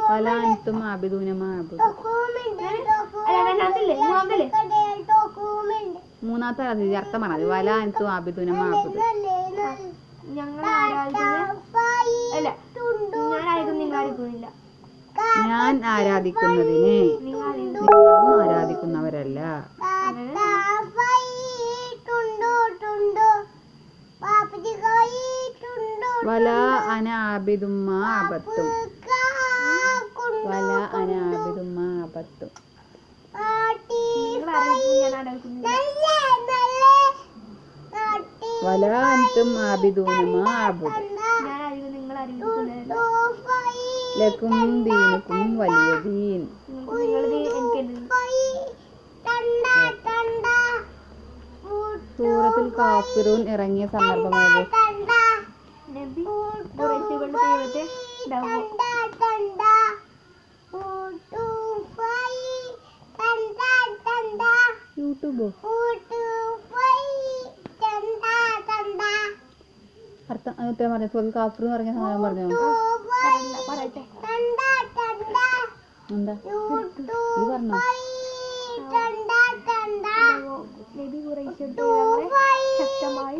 വല അൻതും ആബിദൂന മാ അഅ്ബുദു. മൂന്നാമത്തെ അർത്ഥം പറഞ്ഞത് വല അൻതും ആബിദൂന മാ അഅ്ബുദു. ഞാൻ ആരാധിക്കുന്നതിനെ നിങ്ങളും ആരാധിക്കുന്നവരല്ല. വല അന ആബിദും മാ അബദ്തും. വല അന ആബിദും മാ അബദ്തും. വല അൻതും ആബിദൂന മാ അഅ്ബുദു. ലക്കും ദീനുക്കും വലിയ ദീൻ. സൂറത്തുൽ കാഫിറൂൻ ഇറങ്ങിയ സന്ദർഭം ഏത്? യൂട്യൂബോ? അർത്ഥം ഉത്തരം പറഞ്ഞു. സൂറത്തുൽ കാഫിറൂൻ ഇറങ്ങിയ സന്ദർഭം പറഞ്ഞോ? എന്താ ഈ പറഞ്ഞോ? ശക്തമായി